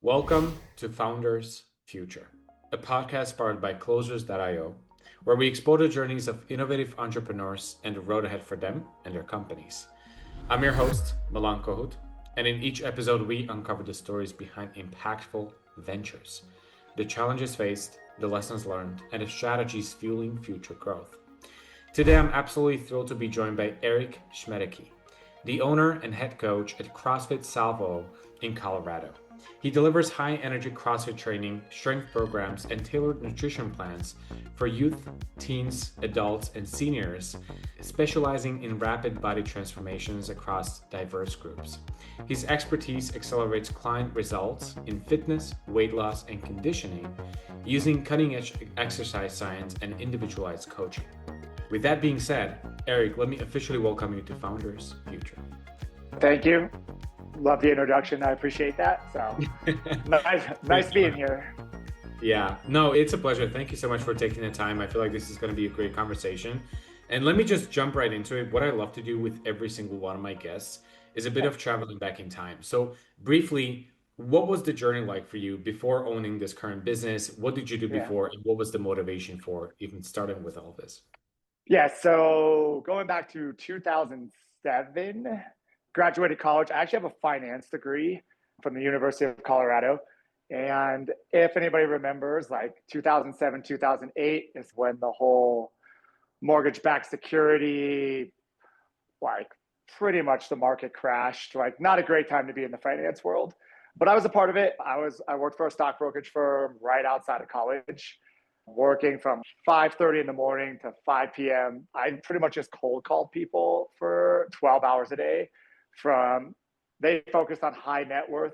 Welcome to Founders Future, a podcast powered by Closers.io, where we explore the journeys of innovative entrepreneurs and the road ahead for them and their companies. I'm your host, Milan, and in each episode, we uncover the stories behind impactful ventures, the challenges faced, the lessons learned, and the strategies fueling future growth. Today, I'm absolutely thrilled to be joined by Erik Schmaedeke, the owner and head coach at CrossFit Salvo in Colorado. He delivers high-energy CrossFit training, strength programs, and tailored nutrition plans for youth, teens, adults, and seniors, specializing in rapid body transformations across diverse groups. His expertise accelerates client results in fitness, weight loss, and conditioning using cutting-edge exercise science and individualized coaching. With that being said, Erik, let me officially welcome you to Founders Future. Thank you. Love the introduction. I appreciate that. So nice being here. Yeah, no, it's a pleasure. Thank you so much for taking the time. I feel like this is going to be a great conversation. And let me just jump right into it. What I love to do with every single one of my guests is a bit of traveling back in time. So briefly, what was the journey like for you before owning this current business? What did you do before? And what was the motivation for even starting with all this? Yeah, so going back to 2007, graduated college. I actually have a finance degree from the University of Colorado. And if anybody remembers, like 2007, 2008 is when the whole mortgage-backed security, like pretty much the market crashed. Like not a great time to be in the finance world. But I was a part of it. I worked for a stock brokerage firm right outside of college, working from 5:30 in the morning to 5 p.m. I pretty much just cold called people for 12 hours a day. They focused on high net worth,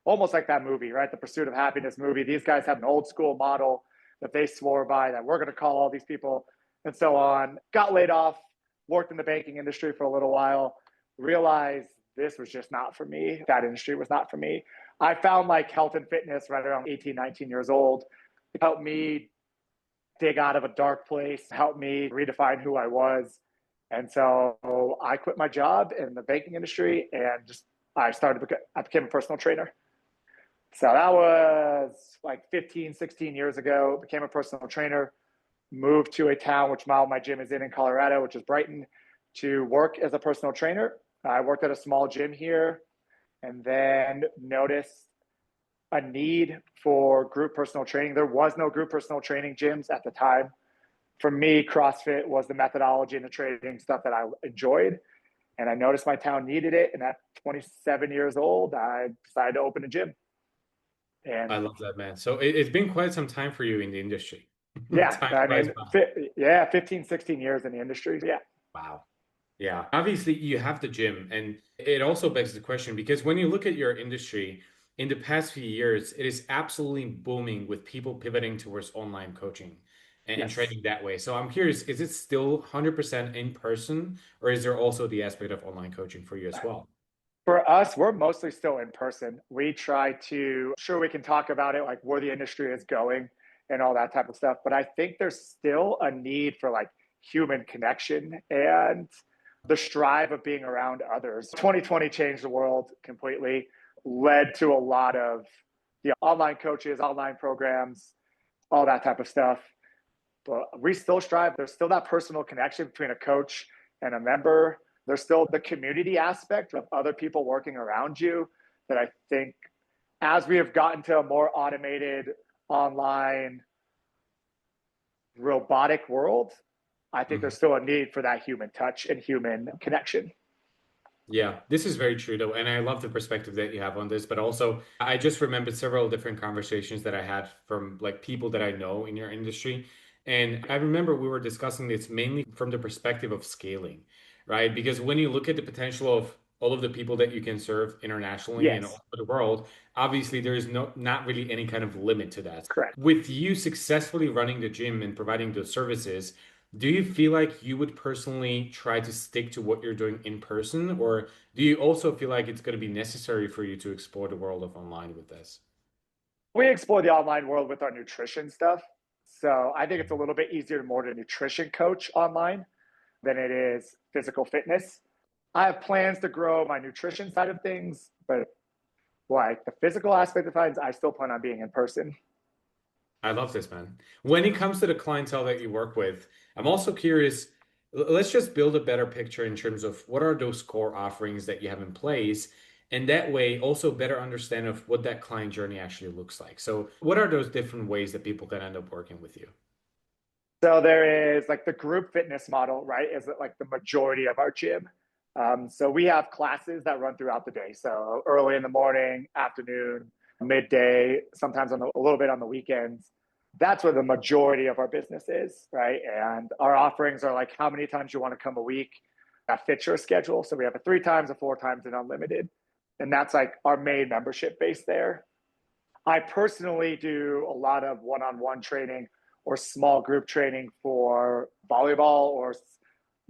almost like that movie, right? The Pursuit of Happiness movie. These guys had an old school model that they swore by, that we're going to call all these people and so on. Got laid off, worked in the banking industry for a little while, realized this was just not for me. That industry was not for me. I found like health and fitness right around 18, 19 years old. It helped me dig out of a dark place, helped me redefine who I was. And so I quit my job in the banking industry and I became a personal trainer. So that was like 15, 16 years ago, became a personal trainer, moved to a town which my gym is in Colorado, which is Brighton, to work as a personal trainer. I worked at a small gym here and then noticed a need for group personal training. There was no group personal training gyms at the time. For me, CrossFit was the methodology and the training stuff that I enjoyed. And I noticed my town needed it. And at 27 years old, I decided to open a gym. And I love that, man. So it's been quite some time for you in the industry. Yeah, 15, 16 years in the industry. Yeah. Wow. Yeah. Obviously, you have the gym. And it also begs the question, because when you look at your industry, in the past few years, it is absolutely booming with people pivoting towards online coaching and training that way. So I'm curious, is it still 100% in person, or is there also the aspect of online coaching for you as well? For us, we're mostly still in person. We try to, sure, we can talk about it, like where the industry is going and all that type of stuff. But I think there's still a need for like human connection and the strive of being around others. 2020 changed the world completely, led to a lot of online coaches, online programs, all that type of stuff. But we still strive. There's still that personal connection between a coach and a member. There's still the community aspect of other people working around you that I think as we have gotten to a more automated, online, robotic world, I think there's still a need for that human touch and human connection. Yeah, this is very true though. And I love the perspective that you have on this, but also I just remembered several different conversations that I had from like people that I know in your industry. And I remember we were discussing this mainly from the perspective of scaling, right? Because when you look at the potential of all of the people that you can serve internationally and all over the world, obviously there is not really any kind of limit to that. Correct. With you successfully running the gym and providing those services, do you feel like you would personally try to stick to what you're doing in person, or do you also feel like it's going to be necessary for you to explore the world of online with this? We explore the online world with our nutrition stuff. So I think it's a little bit easier more to nutrition coach online than it is physical fitness. I have plans to grow my nutrition side of things, but like the physical aspect of finance, I still plan on being in person. I love this, man. When it comes to the clientele that you work with, I'm also curious, let's just build a better picture in terms of what are those core offerings that you have in place, and that way also better understand of what that client journey actually looks like. So, what are those different ways that people can end up working with you? So there is like the group fitness model, right? Is it like the majority of our gym? So we have classes that run throughout the day. So early in the morning, afternoon, midday, sometimes a little bit on the weekends. That's where the majority of our business is, right? And our offerings are like how many times you want to come a week that fits your schedule. So we have a 3 times, a 4 times, and unlimited. And that's like our main membership base there. I personally do a lot of one-on-one training or small group training for volleyball or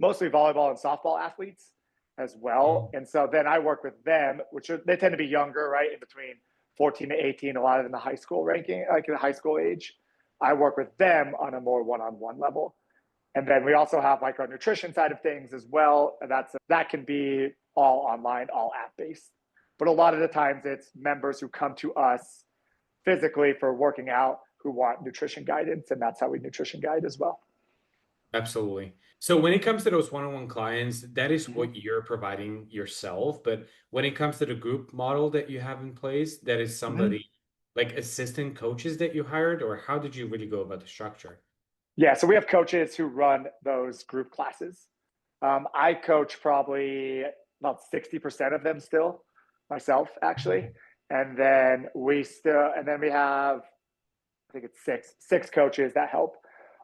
mostly volleyball and softball athletes as well. Mhm. And so then I work with them, they tend to be younger, right? In between 14 to 18, a lot of in the high school ranking, like in the high school age. I work with them on a more one-on-one level. And then we also have like our nutrition side of things as well. And that can be all online, all app-based. But a lot of the times it's members who come to us physically for working out who want nutrition guidance, and that's how we nutrition guide as well. Absolutely. So when it comes to those one-on-one clients, that is Mm-hmm. what you're providing yourself. But when it comes to the group model that you have in place, that is Mm-hmm. somebody like assistant coaches that you hired, or how did you really go about the structure? Yeah, so we have coaches who run those group classes. I coach probably about 60% of them still myself, actually. And then we have, I think it's six coaches that help.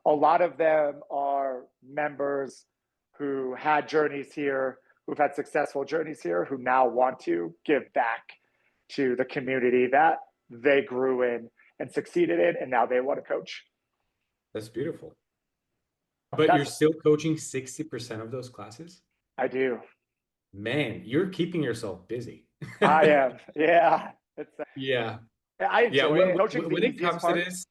A lot of them are members who had journeys here, who've had successful journeys here, who now want to give back to the community that they grew in and succeeded in, and now they want to coach. That's beautiful. But you're That's still coaching 60% of those classes? I do. Man, you're keeping yourself busy. I am. Yeah. Yeah. I Yeah. enjoy it. Coaching's the When it easiest comes to part. this,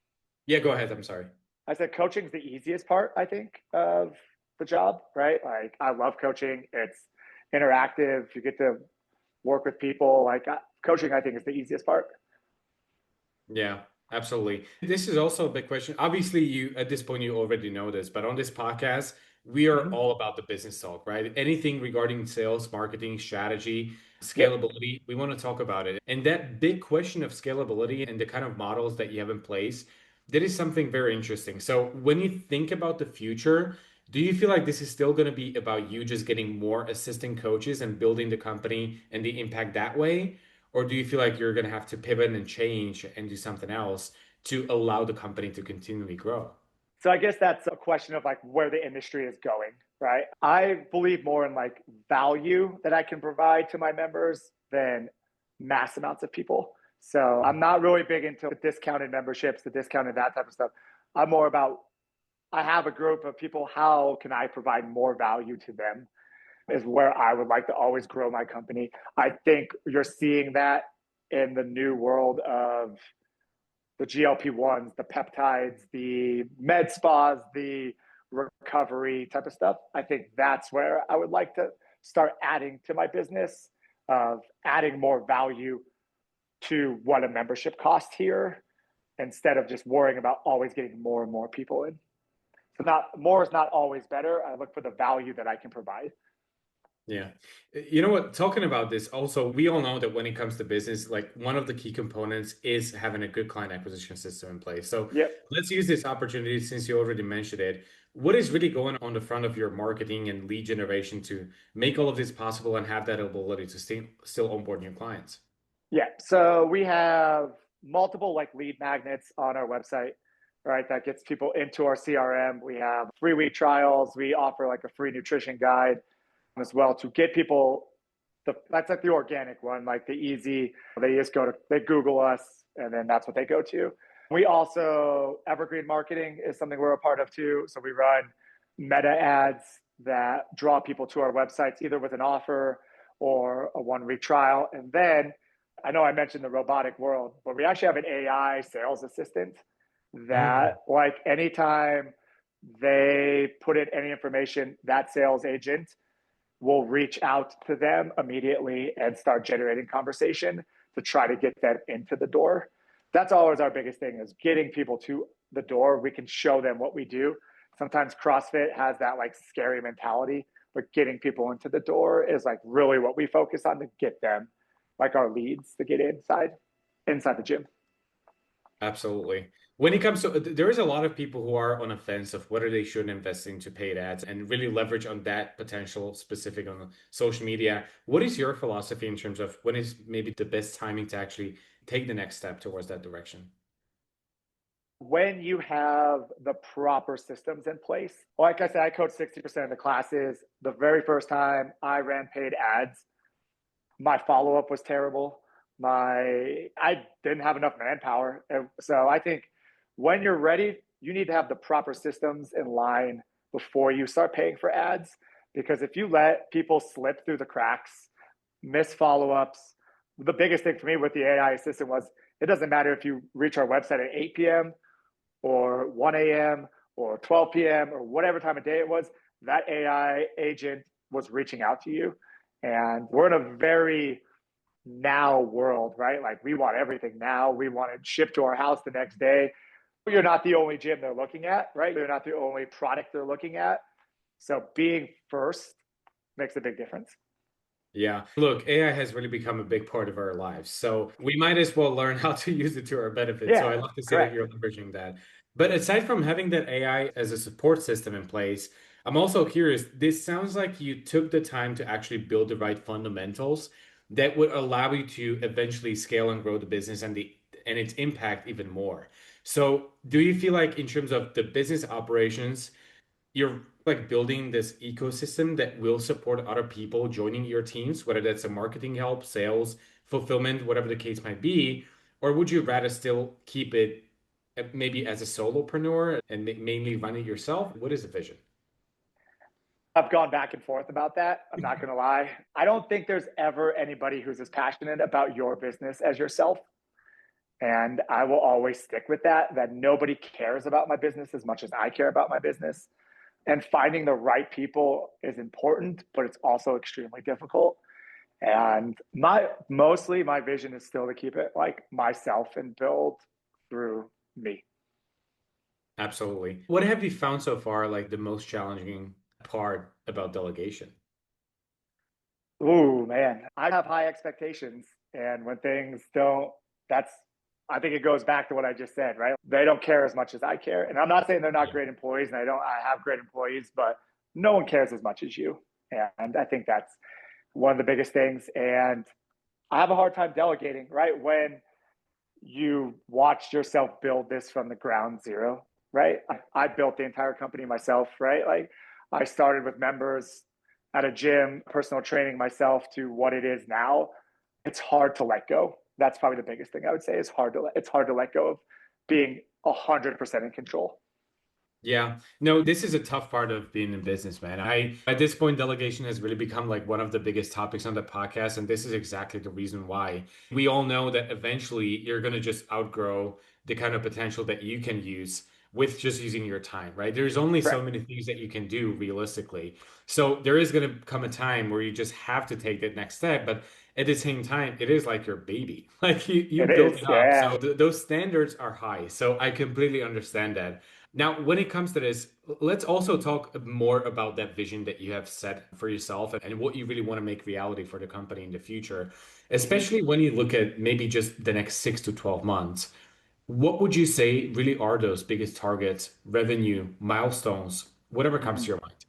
yeah, go ahead. I'm sorry. I said coaching's the easiest part, I think, of the job, right? Like I love coaching. It's interactive. You get to work with people. Coaching, I think, is the easiest part. Yeah, absolutely. This is also a big question. Obviously, you at this point you already know this, but on this podcast, we are Mm-hmm. all about the business talk, right? Anything regarding sales, marketing, strategy, Yep. scalability, we want to talk about it. And that big question of scalability and the kind of models that you have in place, that is something very interesting. So when you think about the future, do you feel like this is still going to be about you just getting more assistant coaches and building the company and the impact that way? Or do you feel like you're going to have to pivot and change and do something else to allow the company to continually grow? So I guess that's a question of like where the industry is going, right? I believe more in like value that I can provide to my members than mass amounts of people. So I'm not really big into the discounted memberships, the discounted that type of stuff. I'm more about I have a group of people. How can I provide more value to them? Is where I would like to always grow my company. I think you're seeing that in the new world of the GLP-1s, the peptides, the med spas, the recovery type of stuff. I think that's where I would like to start adding to my business, of adding more value to what a membership costs here instead of just worrying about always getting more and more people in. So not more is not always better. I look for the value that I can provide. Yeah. You know what? Talking about this, also, we all know that when it comes to business, like one of the key components is having a good client acquisition system in place. So Yep. let's use this opportunity since you already mentioned it. What is really going on the front of your marketing and lead generation to make all of this possible and have that ability to still onboard new clients? Yeah. So we have multiple like lead magnets on our website, right? That gets people into our CRM. We have 3 week trials. We offer like a free nutrition guide as well to get people that's like the organic one, like the easy. They Google us and then that's what they go to. We also evergreen marketing is something we're a part of too. So we run meta ads that draw people to our websites either with an offer or a 1 week trial. And then I know I mentioned the robotic world, but we actually have an AI sales assistant Mm, that like anytime they put in any information, that sales agent will reach out to them immediately and start generating conversation to try to get them into the door. That's always our biggest thing, is getting people to the door. We can show them what we do. Sometimes CrossFit has that like scary mentality, but getting people into the door is like really what we focus on to get them, like our leads, to get inside the gym. Absolutely. When it comes to, there is a lot of people who are on a fence of whether they should invest into paid ads and really leverage on that potential specific on social media. What is your philosophy in terms of when is maybe the best timing to actually take the next step towards that direction? When you have the proper systems in place, like I said, I coach 60% of the classes. The very first time I ran paid ads, my follow-up was terrible. I didn't have enough manpower. So I think when you're ready, you need to have the proper systems in line before you start paying for ads. Because if you let people slip through the cracks, miss follow-ups, the biggest thing for me with the AI assistant was it doesn't matter if you reach our website at 8 p.m. or 1 a.m. or 12 p.m. or whatever time of day it was, that AI agent was reaching out to you. And we're in a very now world, right? Like we want everything now. We want it shipped to our house the next day. You're not the only gym they're looking at, right? You're not the only product they're looking at. So being first makes a big difference. Yeah. Look, AI has really become a big part of our lives. So we might as well learn how to use it to our benefit. So I Yeah, love to see that correct. you're leveraging that. But aside from having that AI as a support system in place, I'm also curious, this sounds like you took the time to actually build the right fundamentals that would allow you to eventually scale and grow the business and its impact even more. So do you feel like in terms of the business operations, you're like building this ecosystem that will support other people joining your teams, whether that's a marketing help, sales, fulfillment, whatever the case might be? Or would you rather still keep it maybe as a solopreneur and mainly run it yourself? What is the vision? I've gone back and forth about that. I'm not going to lie. I don't think there's ever anybody who's as passionate about your business as yourself. And I will always stick with that nobody cares about my business as much as I care about my business. And finding the right people is important, but it's also extremely difficult. And mostly my vision is still to keep it like myself and build through me. Absolutely. What have you found so far like the most challenging part about delegation? Ooh, man, I have high expectations. And when things don't, that's, I think it goes back to what I just said, right? They don't care as much as I care. And I'm not saying they're not Yeah. great employees, and I have great employees, but no one cares as much as you. And I think that's one of the biggest things. And I have a hard time delegating, right? When you watched yourself build this from the ground zero, right? I built the entire company myself, right? Like I started with members at a gym, personal training myself to what it is now. It's hard to let go. That's probably the biggest thing I would say is it's hard to let go of being 100% in control. Yeah, no, this is a tough part of being in business, man. At this point, delegation has really become like one of the biggest topics on the podcast. And this is exactly the reason why. We all know that eventually you're going to just outgrow the kind of potential that you can use with just using your time, right? There's only so Correct. many things that you can do realistically. So there is going to come a time where you just have to take that next step. But at the same time, it is like your baby. Like you It built is. it up. Yeah. So those standards are high. So I completely understand that. Now, when it comes to this, let's also talk more about that vision that you have set for yourself and what you really want to make reality for the company in the future, Mm-hmm. especially when you look at maybe just the next 6 to 12 months. What would you say really are those biggest targets, revenue, milestones, whatever comes Mm-hmm. to your mind?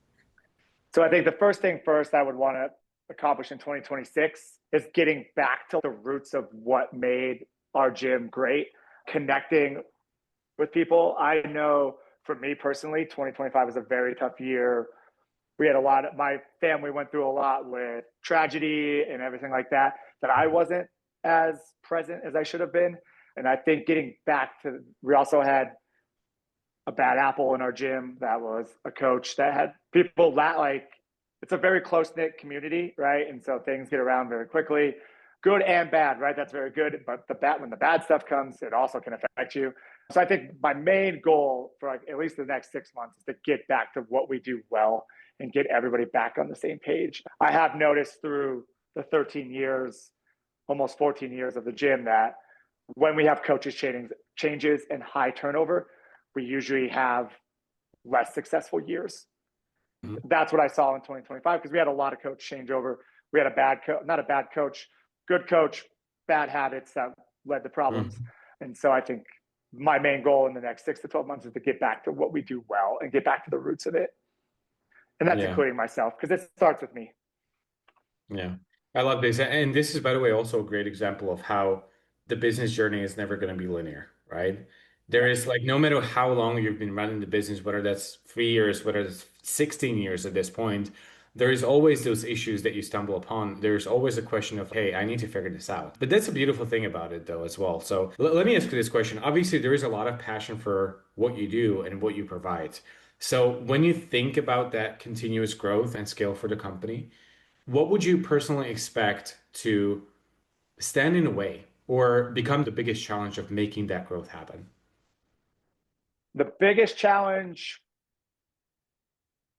So I think the first thing first I would want to accomplish in 2026 is getting back to the roots of what made our gym great, connecting with people. I know for me personally, 2025 was a very tough year. We had my family went through a lot with tragedy and everything like that, that I wasn't as present as I should have been. And I think getting back to, we also had a bad apple in our gym that was a coach that had people that like, it's a very close knit community, right? And so things get around very quickly, good and bad, right? That's very good. But when the bad stuff comes, it also can affect you. So I think my main goal for like at least the next 6 months is to get back to what we do well and get everybody back on the same page. I have noticed through the 13 years almost 14 years of the gym that when we have changes and high turnover, we usually have less successful years. Mhm. That's what I saw in 2025 because we had a lot of coach changeover. We had a bad coach, not a bad coach, good coach, bad habits that led to problems. Mhm. And so I think my main goal in the next 6 to 12 months is to get back to what we do well and get back to the roots of it. And that's Yeah. including myself because it starts with me. Yeah. I love this. And this is, by the way, also a great example of how the business journey is never going to be linear, right? There Yeah. is like, no matter how long you've been running the business, whether that's 3 years, whether it's 16 years at this point, there is always those issues that you stumble upon. There's always a question of, hey, I need to figure this out. But that's a beautiful thing about it, though, as well. So let me ask you this question. Obviously, there is a lot of passion for what you do and what you provide. So when you think about that continuous growth and scale for the company, what would you personally expect to stand in the way or become the biggest challenge of making that growth happen? The biggest challenge,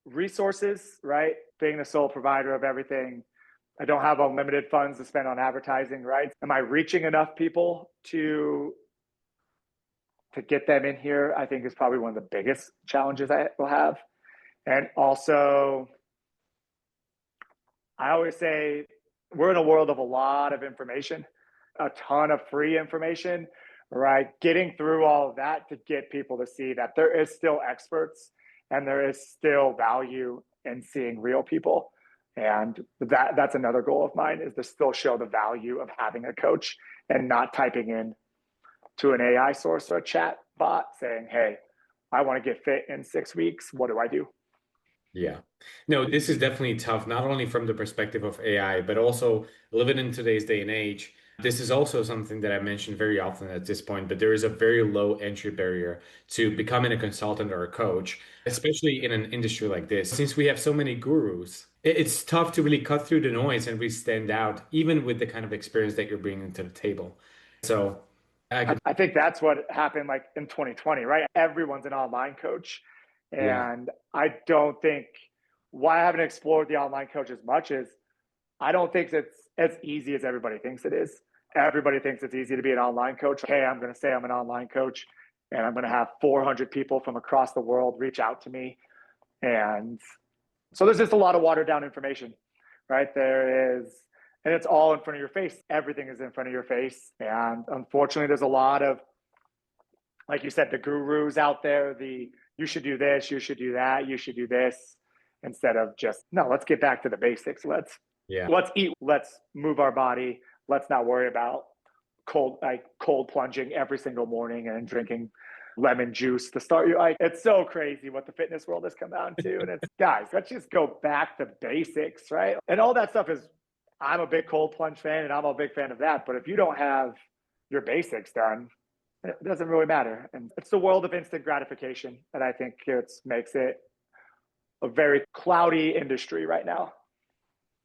resources, right? Being the sole provider of everything. I don't have unlimited funds to spend on advertising, right? Am I reaching enough people to get them in here? I think is probably one of the biggest challenges I will have. And also, I always say we're in a world of a lot of information, a ton of free information, right? Getting through all of that to get people to see that there is still experts and there is still value in seeing real people. And that's another goal of mine is to still show the value of having a coach and not typing in to an AI source or a chat bot saying, hey, I want to get fit in 6 weeks. What do I do? Yeah. No, this is definitely tough, not only from the perspective of AI, but also living in today's day and age. This is also something that I mention very often at this point, but there is a very low entry barrier to becoming a consultant or a coach, especially in an industry like this. Since we have so many gurus, it's tough to really cut through the noise and really stand out, even with the kind of experience that you're bringing to the table. So I could, I think that's what happened like in 2020, right? Everyone's an online coach. yeah, And I don't think why I haven't explored the online coach as much is I don't think it's as easy as everybody thinks it is. Everybody thinks it's easy to be an online coach. Hey, I'm going to say I'm an online coach and I'm going to have 400 people from across the world reach out to me. And so there's just a lot of watered down information, right? There is, and it's all in front of your face. Everything is in front of your face. And unfortunately, there's a lot of, like you said, the gurus out there, you should do this, you should do that, you should do this, instead of just, no, let's get back to the basics. yeah. Let's eat, let's move our body. Let's not worry about cold plunging every single morning and drinking lemon juice to start your like it's so crazy what the fitness world has come down to. And it's guys, let's just go back to basics, right? And all that stuff is I'm a big cold plunge fan and I'm a big fan of that. But if you don't have your basics done, it doesn't really matter. And it's the world of instant gratification that I think it makes it a very cloudy industry right now.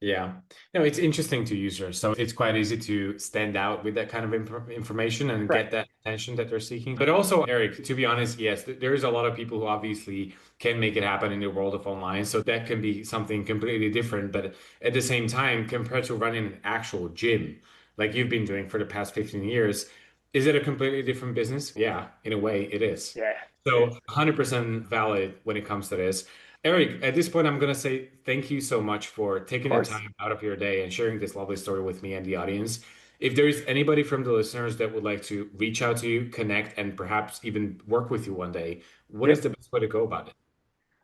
Yeah. No, it's interesting to users. So it's quite easy to stand out with that kind of information and Right. get that attention that they're seeking. But also, Eric, to be honest, yes, there is a lot of people who obviously can make it happen in the world of online. So that can be something completely different. But at the same time, compared to running an actual gym, like you've been doing for the past 15 years, is it a completely different business? Yeah, in a way it is. Yeah. So 100% valid when it comes to this. Eric, at this point, I'm going to say thank you so much for Of taking the course. time out of your day and sharing this lovely story with me and the audience. If there's anybody from the listeners that would like to reach out to you, connect, and perhaps even work with you one day, what is Yep. the best way to go about it?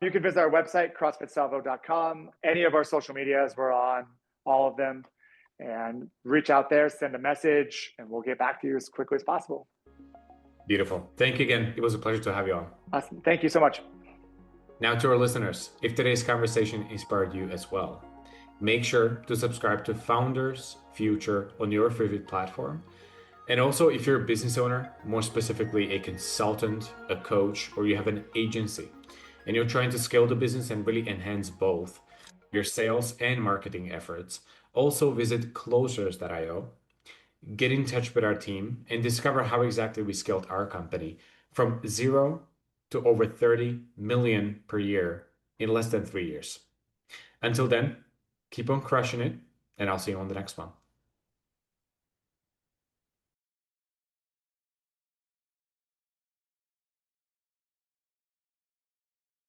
You can visit our website, crossfitsalvo.com. Any of our social medias, we're on all of them. And reach out there, send a message, and we'll get back to you as quickly as possible. Beautiful. Thank you again. It was a pleasure to have you on. Awesome. Thank you so much. Now, to our listeners, if today's conversation inspired you as well, make sure to subscribe to Founders Future on your favorite platform. And also, if you're a business owner, more specifically a consultant, a coach, or you have an agency, and you're trying to scale the business and really enhance both your sales and marketing efforts, also visit closers.io, get in touch with our team, and discover how exactly we scaled our company from zero to over 30 million per year in less than 3 years. Until then, keep on crushing it, and I'll see you on the next one.